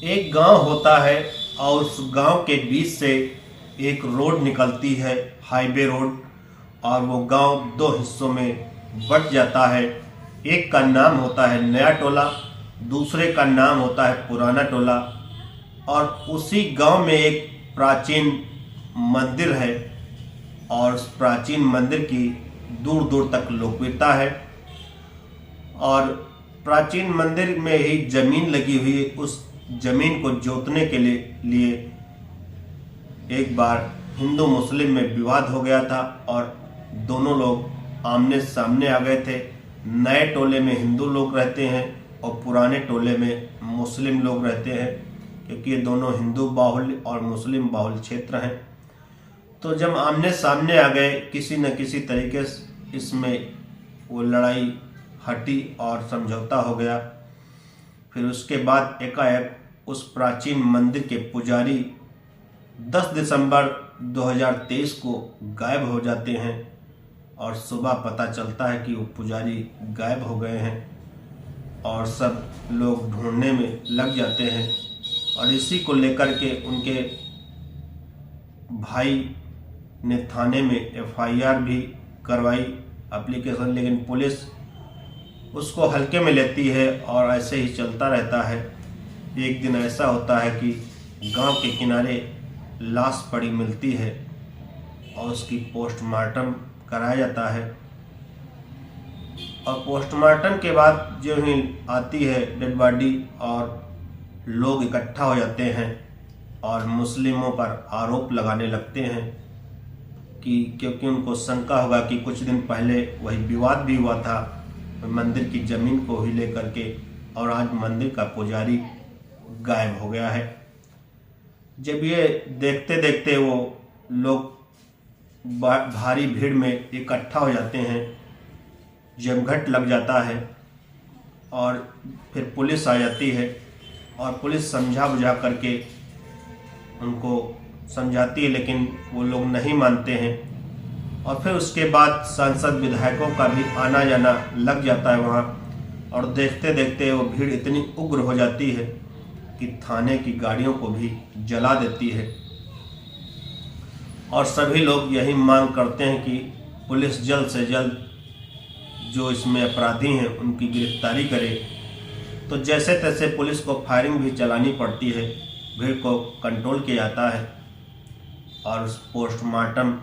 एक गांव होता है और उस गांव के बीच से एक रोड निकलती है, हाईवे रोड। और वो गांव दो हिस्सों में बट जाता है। एक का नाम होता है नया टोला, दूसरे का नाम होता है पुराना टोला। और उसी गांव में एक प्राचीन मंदिर है और उस प्राचीन मंदिर की दूर दूर तक लोकप्रियता है। और प्राचीन मंदिर में ही जमीन लगी हुई, उस जमीन को जोतने के लिए एक बार हिंदू मुस्लिम में विवाद हो गया था और दोनों लोग आमने सामने आ गए थे। नए टोले में हिंदू लोग रहते हैं और पुराने टोले में मुस्लिम लोग रहते हैं, क्योंकि ये दोनों हिंदू बाहुल्य और मुस्लिम बाहुल्य क्षेत्र हैं। तो जब आमने सामने आ गए, किसी न किसी तरीके से इसमें वो लड़ाई हटी और समझौता हो गया। फिर उसके बाद एकाएक उस प्राचीन मंदिर के पुजारी 10 दिसंबर 2023 को गायब हो जाते हैं और सुबह पता चलता है कि वो पुजारी गायब हो गए हैं और सब लोग ढूंढने में लग जाते हैं। और इसी को लेकर के उनके भाई ने थाने में एफआईआर भी करवाई, एप्लीकेशन, लेकिन पुलिस उसको हल्के में लेती है और ऐसे ही चलता रहता है। एक दिन ऐसा होता है कि गांव के किनारे लाश पड़ी मिलती है और उसकी पोस्टमार्टम कराया जाता है। और पोस्टमार्टम के बाद जो ही आती है डेड बॉडी और लोग इकट्ठा हो जाते हैं और मुस्लिमों पर आरोप लगाने लगते हैं कि क्योंकि उनको शंका होगा कि कुछ दिन पहले वही विवाद भी हुआ था मंदिर की जमीन को ही लेकर के, और आज मंदिर का पुजारी गायब हो गया है। जब ये देखते देखते वो लोग भारी भीड़ में इकट्ठा हो जाते हैं, जमघट लग जाता है और फिर पुलिस आ जाती है और पुलिस समझा बुझा करके उनको समझाती है, लेकिन वो लोग नहीं मानते हैं। और फिर उसके बाद सांसद विधायकों का भी आना जाना लग जाता है वहाँ, और देखते देखते वो भीड़ इतनी उग्र हो जाती है कि थाने की गाड़ियों को भी जला देती है। और सभी लोग यही मांग करते हैं कि पुलिस जल्द से जल्द जो इसमें अपराधी हैं उनकी गिरफ्तारी करे। तो जैसे तैसे पुलिस को फायरिंग भी चलानी पड़ती है, भीड़ को कंट्रोल किया जाता है और उस पोस्टमार्टम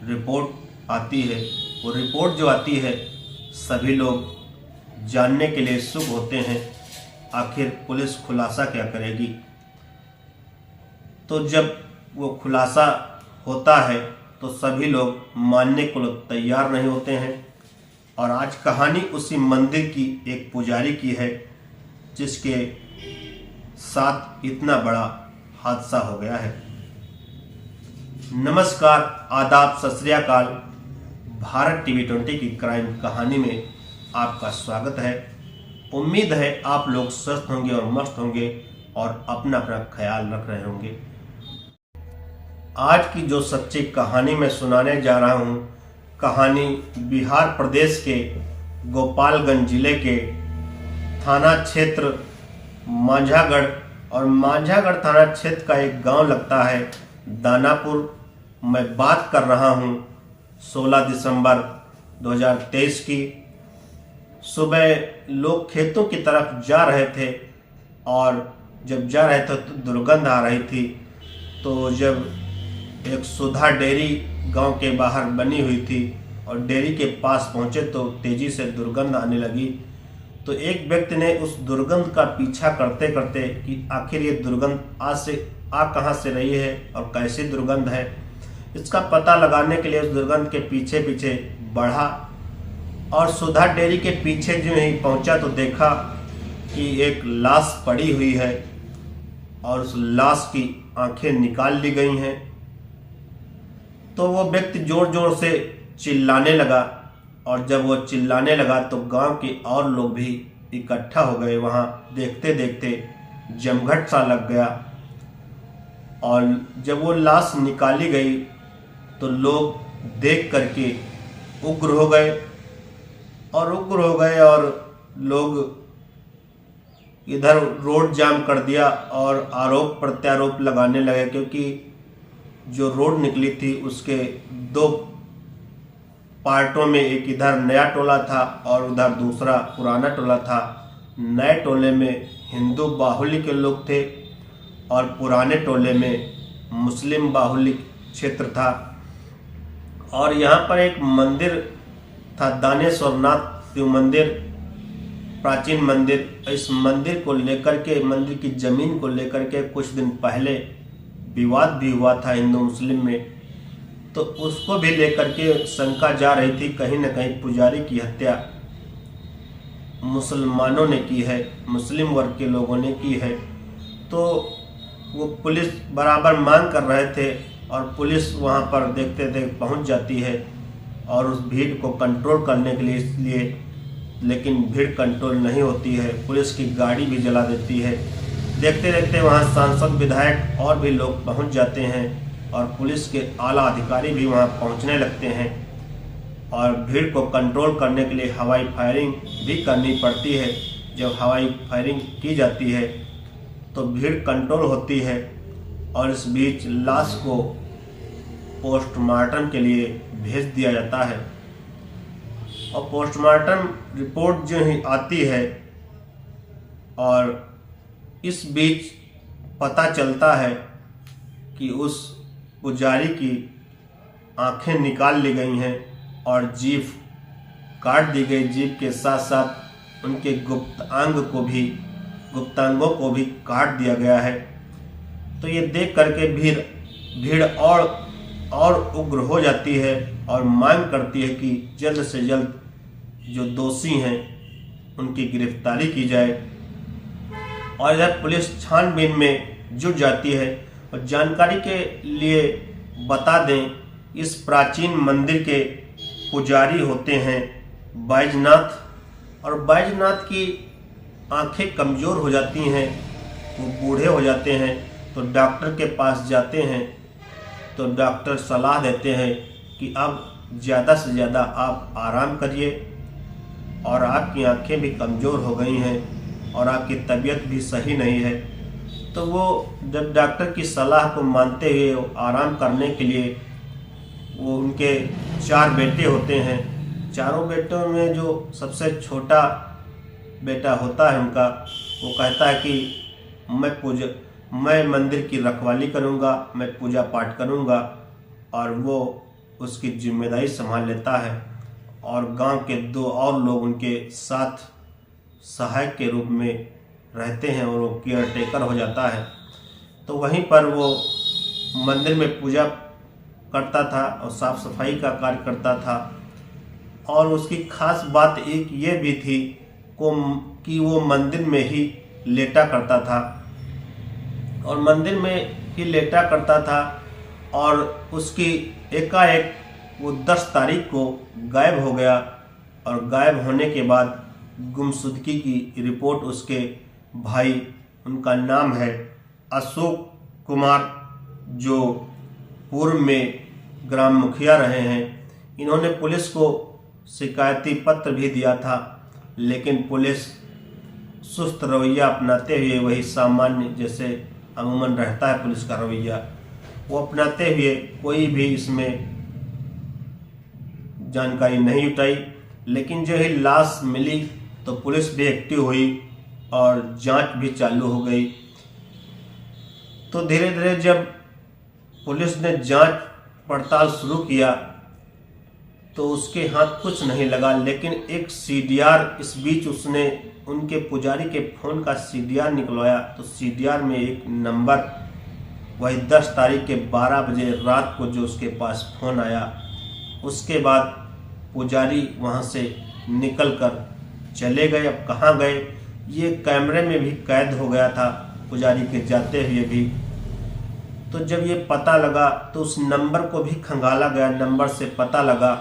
रिपोर्ट आती है। वो रिपोर्ट जो आती है, सभी लोग जानने के लिए उत्सुक होते हैं आखिर पुलिस खुलासा क्या करेगी। तो जब वो खुलासा होता है तो सभी लोग मानने को तैयार नहीं होते हैं। और आज कहानी उसी मंदिर की एक पुजारी की है जिसके साथ इतना बड़ा हादसा हो गया है। नमस्कार, आदाब, सत श्री अकाल। भारत टीवी 20 की क्राइम कहानी में आपका स्वागत है। उम्मीद है आप लोग स्वस्थ होंगे और मस्त होंगे और अपना अपना ख्याल रख रहे होंगे। आज की जो सच्ची कहानी मैं सुनाने जा रहा हूँ, कहानी बिहार प्रदेश के गोपालगंज जिले के थाना क्षेत्र मांझागढ़, और मांझागढ़ थाना क्षेत्र का एक गांव लगता है दानापुर। मैं बात कर रहा हूं 16 दिसंबर 2023 की। सुबह लोग खेतों की तरफ जा रहे थे और जब जा रहे थे तो दुर्गंध आ रही थी। तो जब एक सुधा डेयरी गांव के बाहर बनी हुई थी और डेयरी के पास पहुंचे तो तेजी से दुर्गंध आने लगी। तो एक व्यक्ति ने उस दुर्गंध का पीछा करते करते कि आखिर ये दुर्गंध आ कहाँ से रही है और कैसी दुर्गंध है, इसका पता लगाने के लिए उस दुर्गंध के पीछे पीछे बढ़ा। और सुधा डेयरी के पीछे जो ही पहुंचा तो देखा कि एक लाश पड़ी हुई है और उस लाश की आंखें निकाल ली गई हैं। तो वो व्यक्ति जोर जोर से चिल्लाने लगा, और जब वो चिल्लाने लगा तो गांव के और लोग भी इकट्ठा हो गए। वहां देखते देखते जमघट सा लग गया। और जब वो लाश निकाली गई तो लोग देख करके उग्र हो गए और लोग इधर रोड जाम कर दिया और आरोप प्रत्यारोप लगाने लगे, क्योंकि जो रोड निकली थी उसके दो पार्टों में, एक इधर नया टोला था और उधर दूसरा पुराना टोला था। नए टोले में हिंदू बाहुल्य के लोग थे और पुराने टोले में मुस्लिम बाहुल्य क्षेत्र था। और यहाँ पर एक मंदिर था, दानेश्वर नाथ शिव मंदिर, प्राचीन मंदिर। इस मंदिर को लेकर के, मंदिर की जमीन को लेकर के कुछ दिन पहले विवाद भी हुआ था हिंदू मुस्लिम में, तो उसको भी लेकर के शंका जा रही थी कहीं न कहीं पुजारी की हत्या मुसलमानों ने की है, मुस्लिम वर्ग के लोगों ने की है। तो वो पुलिस बराबर मांग कर रहे थे और पुलिस वहाँ पर देखते देख पहुँच जाती है और उस भीड़ को कंट्रोल करने के लिए, इसलिए लेकिन भीड़ कंट्रोल नहीं होती है, पुलिस की गाड़ी भी जला देती है। देखते देखते वहाँ सांसद, विधायक और भी लोग पहुँच जाते हैं और पुलिस के आला अधिकारी भी वहाँ पहुँचने लगते हैं और भीड़ को कंट्रोल करने के लिए हवाई फायरिंग भी करनी पड़ती है। जब हवाई फायरिंग की जाती है तो भीड़ कंट्रोल होती है और इस बीच लाश को पोस्टमार्टम के लिए भेज दिया जाता है। और पोस्टमार्टम रिपोर्ट जो ही आती है और इस बीच पता चलता है कि उस पुजारी की आंखें निकाल ली गई हैं और जीभ काट दी गई, जीभ के साथ साथ उनके गुप्तांगों को भी काट दिया गया है। तो ये देख करके भीड़ और उग्र हो जाती है और मांग करती है कि जल्द से जल्द जो दोषी हैं उनकी गिरफ्तारी की जाए। और इधर पुलिस छानबीन में जुट जाती है। और जानकारी के लिए बता दें, इस प्राचीन मंदिर के पुजारी होते हैं बैजनाथ, और बैजनाथ की आंखें कमज़ोर हो जाती हैं, वो बूढ़े हो जाते हैं। तो डॉक्टर के पास जाते हैं तो डॉक्टर सलाह देते हैं कि अब ज़्यादा से ज़्यादा आप आराम करिए और आपकी आंखें भी कमज़ोर हो गई हैं और आपकी तबीयत भी सही नहीं है। तो वो जब डॉक्टर की सलाह को मानते हुए आराम करने के लिए, वो उनके 4 बेटे होते हैं, चारों बेटों में जो सबसे छोटा बेटा होता है उनका, वो कहता है कि मैं मंदिर की रखवाली करूंगा, मैं पूजा पाठ करूंगा, और वो उसकी जिम्मेदारी संभाल लेता है। और गांव के 2 और लोग उनके साथ सहायक के रूप में रहते हैं और वो केयर टेकर हो जाता है। तो वहीं पर वो मंदिर में पूजा करता था और साफ सफाई का कार्य करता था। और उसकी खास बात एक ये भी थी कि वो मंदिर में ही लेटा करता था और मंदिर में ही लेटा करता था। और उसकी एकाएक वो 10 तारीख को गायब हो गया और गायब होने के बाद गुमशुदगी की रिपोर्ट उसके भाई, उनका नाम है अशोक कुमार, जो पूर्व में ग्राम मुखिया रहे हैं, इन्होंने पुलिस को शिकायती पत्र भी दिया था, लेकिन पुलिस सुस्त रवैया अपनाते हुए, वही सामान्य जैसे अमूमन रहता है पुलिस का रवैया, वो अपनाते हुए कोई भी इसमें जानकारी नहीं उठाई। लेकिन जो ही लाश मिली तो पुलिस भी एक्टिव हुई और जांच भी चालू हो गई। तो धीरे धीरे जब पुलिस ने जांच पड़ताल शुरू किया तो उसके हाथ कुछ नहीं लगा, लेकिन एक सीडीआर, इस बीच उसने उनके पुजारी के फ़ोन का सीडीआर निकलवाया। तो सीडीआर में एक नंबर, वही 10 तारीख के 12 बजे रात को जो उसके पास फ़ोन आया, उसके बाद पुजारी वहाँ से निकलकर चले गए। अब कहाँ गए ये कैमरे में भी कैद हो गया था पुजारी के जाते हुए भी। तो जब ये पता लगा तो उस नंबर को भी खंगाला गया। नंबर से पता लगा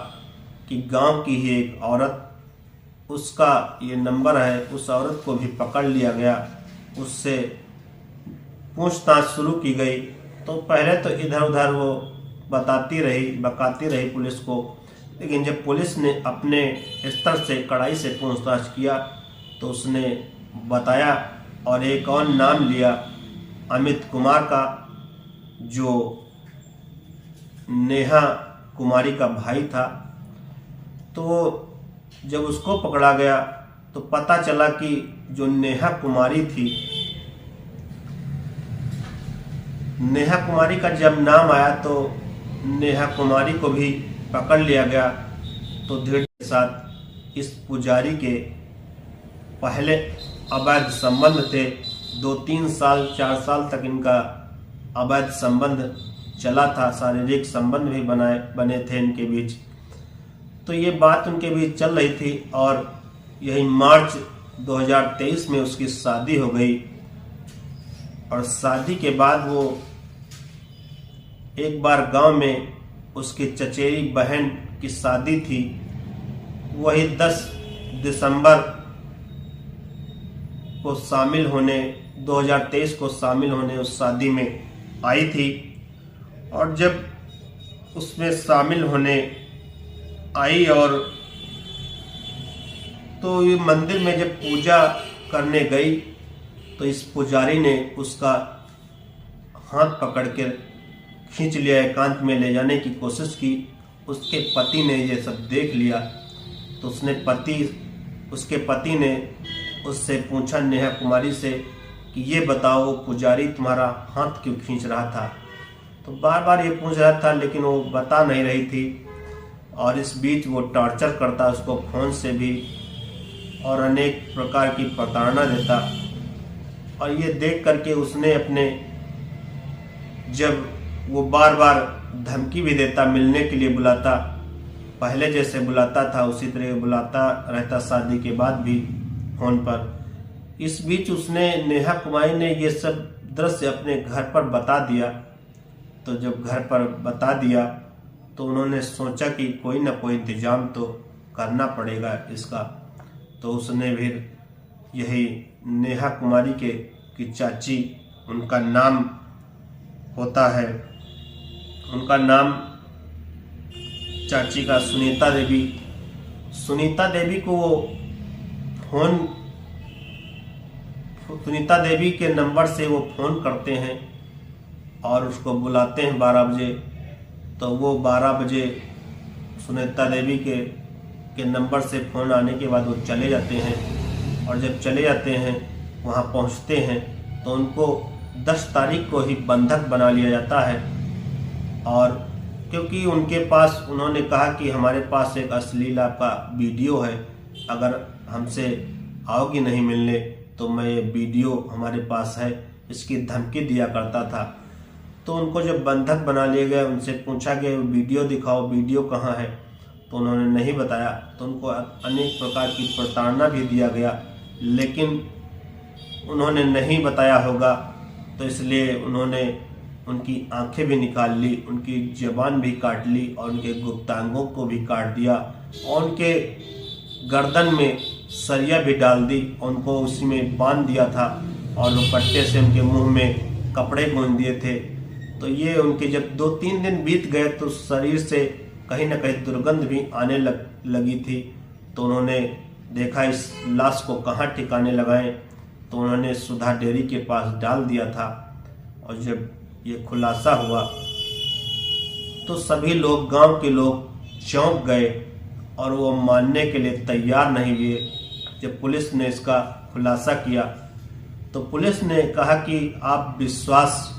कि गांव की ही एक औरत, उसका ये नंबर है, उस औरत को भी पकड़ लिया गया, उससे पूछताछ शुरू की गई। तो पहले तो इधर उधर वो बकाती रही पुलिस को, लेकिन जब पुलिस ने अपने स्तर से कड़ाई से पूछताछ किया तो उसने बताया और एक और नाम लिया अमित कुमार का, जो नेहा कुमारी का भाई था। तो जब उसको पकड़ा गया तो पता चला कि जो नेहा कुमारी थी, नेहा कुमारी का जब नाम आया तो नेहा कुमारी को भी पकड़ लिया गया। तो धीरे के साथ इस पुजारी के पहले अवैध संबंध थे, 2-3 साल 4 साल तक इनका अवैध संबंध चला था, शारीरिक संबंध भी बने थे इनके बीच। तो ये बात उनके बीच चल रही थी और यही मार्च 2023 में उसकी शादी हो गई। और शादी के बाद वो एक बार गांव में उसकी चचेरी बहन की शादी थी, वही 10 दिसंबर को शामिल होने 2023 को शामिल होने उस शादी में आई थी। और जब उसमें शामिल होने आई और तो ये मंदिर में जब पूजा करने गई तो इस पुजारी ने उसका हाथ पकड़ कर खींच लिया, एकांत में ले जाने की कोशिश की। उसके पति ने ये सब देख लिया तो उसके पति ने उससे पूछा, नेहा कुमारी से, कि ये बताओ वो पुजारी तुम्हारा हाथ क्यों खींच रहा था। तो बार बार ये पूछ रहा था लेकिन वो बता नहीं रही थी। और इस बीच वो टॉर्चर करता उसको फोन से भी और अनेक प्रकार की प्रताड़ना देता। और ये देख करके उसने जब वो बार बार धमकी भी देता, मिलने के लिए बुलाता, पहले जैसे बुलाता था उसी तरह बुलाता रहता शादी के बाद भी फोन पर। इस बीच उसने नेहा कुमारी ने ये सब दृश्य अपने घर पर बता दिया। तो जब घर पर बता दिया तो उन्होंने सोचा कि कोई ना कोई इंतजाम तो करना पड़ेगा इसका। तो उसने फिर यही नेहा कुमारी की चाची, उनका नाम होता है, उनका नाम चाची का सुनीता देवी को सुनीता देवी के नंबर से वो फ़ोन करते हैं और उसको बुलाते हैं 12 बजे। तो वो 12 बजे सुनीता देवी के नंबर से फ़ोन आने के बाद वो चले जाते हैं। और जब चले जाते हैं वहाँ पहुँचते हैं तो उनको 10 तारीख को ही बंधक बना लिया जाता है। और क्योंकि उनके पास, उन्होंने कहा कि हमारे पास एक अश्लील आपका वीडियो है, अगर हमसे आओगी नहीं मिलने तो मैं ये वीडियो हमारे पास है, इसकी धमकी दिया करता था। तो उनको जब बंधक बना लिए गए, उनसे पूछा गया वीडियो दिखाओ, वीडियो कहाँ है, तो उन्होंने नहीं बताया। तो उनको अनेक प्रकार की प्रताड़ना भी दिया गया, लेकिन उन्होंने नहीं बताया होगा तो इसलिए उन्होंने उनकी आंखें भी निकाल ली, उनकी ज़बान भी काट ली और उनके गुप्तांगों को भी काट दिया और उनके गर्दन में सरिया भी डाल दी, उनको उसी में बांध दिया था और वो पट्टे से उनके मुंह में कपड़े गूंथ दिए थे। तो ये उनके जब 2-3 दिन बीत गए तो शरीर से कहीं ना कहीं दुर्गंध भी आने लगी थी। तो उन्होंने देखा इस लाश को कहाँ ठिकाने लगाएं, तो उन्होंने सुधा डेयरी के पास डाल दिया था। और जब ये खुलासा हुआ तो सभी लोग, गांव के लोग चौंक गए और वो मानने के लिए तैयार नहीं हुए। जब पुलिस ने इसका खुलासा किया तो पुलिस ने कहा कि आप विश्वास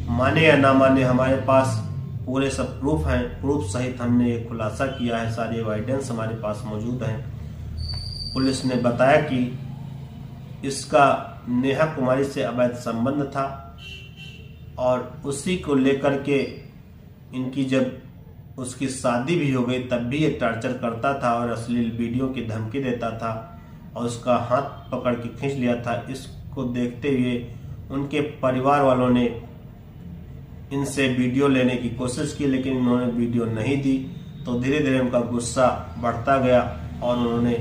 माने या ना माने, हमारे पास पूरे सब प्रूफ हैं, प्रूफ सहित हमने ये खुलासा किया है, सारे एविडेंस हमारे पास मौजूद हैं। पुलिस ने बताया कि इसका नेहा कुमारी से अवैध संबंध था और उसी को लेकर के इनकी जब उसकी शादी भी हो गई तब भी ये टॉर्चर करता था और अश्लील वीडियो की धमकी देता था और उसका हाथ पकड़ के खींच लिया था। इसको देखते हुए उनके परिवार वालों ने इनसे वीडियो लेने की कोशिश की, लेकिन इन्होंने वीडियो नहीं दी। तो धीरे धीरे उनका गुस्सा बढ़ता गया और उन्होंने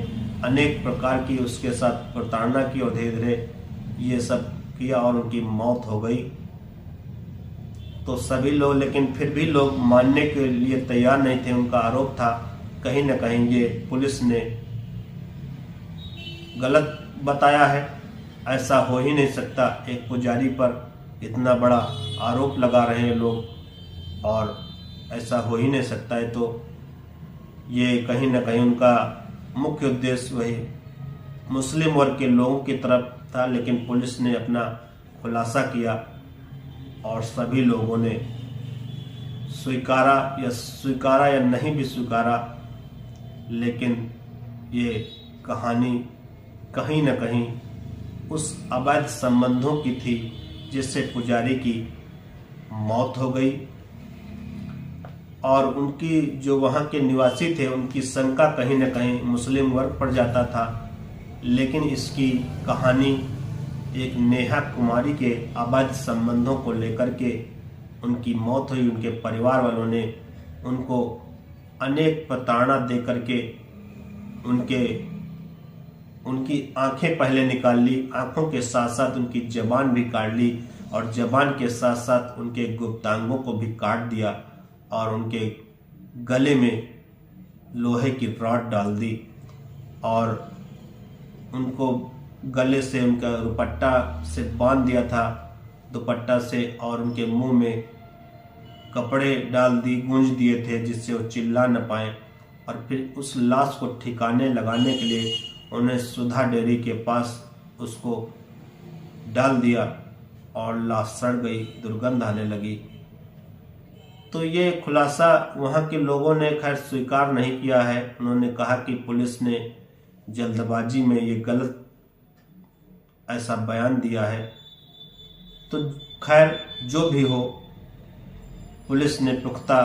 अनेक प्रकार की उसके साथ प्रताड़ना की और धीरे धीरे ये सब किया और उनकी मौत हो गई। तो सभी लोग, लेकिन फिर भी लोग मानने के लिए तैयार नहीं थे। उनका आरोप था कहीं ना कहीं ये पुलिस ने गलत बताया है ऐसा हो ही नहीं सकता। एक पुजारी पर इतना बड़ा आरोप लगा रहे हैं लोग, और ऐसा हो ही नहीं सकता है। तो ये कहीं ना कहीं उनका मुख्य उद्देश्य वही मुस्लिम वर्ग के लोगों की तरफ था, लेकिन पुलिस ने अपना खुलासा किया और सभी लोगों ने स्वीकारा या नहीं भी स्वीकारा, लेकिन ये कहानी कहीं न कहीं उस अवैध संबंधों की थी जिससे पुजारी की मौत हो गई। और उनकी जो वहाँ के निवासी थे उनकी शंका कहीं न कहीं मुस्लिम वर्ग पर जाता था। लेकिन इसकी कहानी एक नेहा कुमारी के अवैध संबंधों को लेकर के उनकी मौत हुई। उनके परिवार वालों ने उनको अनेक प्रताड़ना दे करके उनकी आंखें पहले निकाल ली, आंखों के साथ साथ उनकी जबान भी काट ली, और जबान के साथ साथ उनके गुप्तांगों को भी काट दिया, और उनके गले में लोहे की रॉड डाल दी, और उनको गले से उनका दुपट्टा से बांध दिया था, दुपट्टा से, और उनके मुंह में कपड़े डाल दी, गूंज दिए थे जिससे वो चिल्ला न पाए। और फिर उस लाश को ठिकाने लगाने के लिए उन्हें सुधा डेयरी के पास उसको डाल दिया, और लाश सड़ गई, दुर्गंध आने लगी। तो ये खुलासा वहाँ के लोगों ने खैर स्वीकार नहीं किया है। उन्होंने कहा कि पुलिस ने जल्दबाजी में ये गलत ऐसा बयान दिया है। तो खैर जो भी हो, पुलिस ने पुख्ता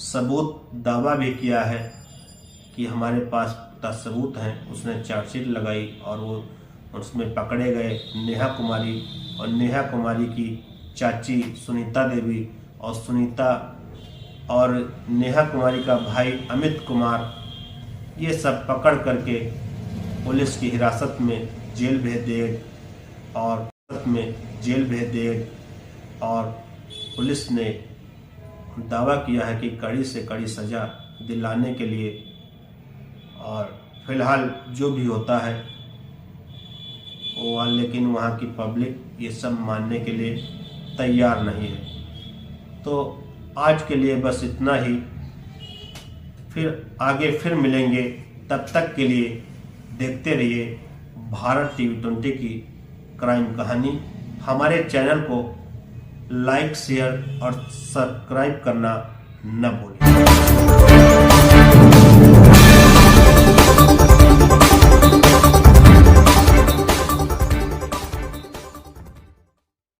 सबूत दावा भी किया है कि हमारे पास पुख्ता सबूत हैं। उसने चार्जशीट लगाई और वो उसमें पकड़े गए नेहा कुमारी और नेहा कुमारी की चाची सुनीता देवी, और सुनीता और नेहा कुमारी का भाई अमित कुमार, ये सब पकड़ करके पुलिस की हिरासत में जेल भेज दिए, और पुलिस ने दावा किया है कि कड़ी से कड़ी सज़ा दिलाने के लिए। और फिलहाल जो भी होता है वो, लेकिन वहाँ की पब्लिक ये सब मानने के लिए तैयार नहीं है। तो आज के लिए बस इतना ही, फिर आगे फिर मिलेंगे। तब तक के लिए देखते रहिए भारत टीवी 20 की क्राइम कहानी। हमारे चैनल को लाइक, शेयर और सब्सक्राइब करना न भूलें।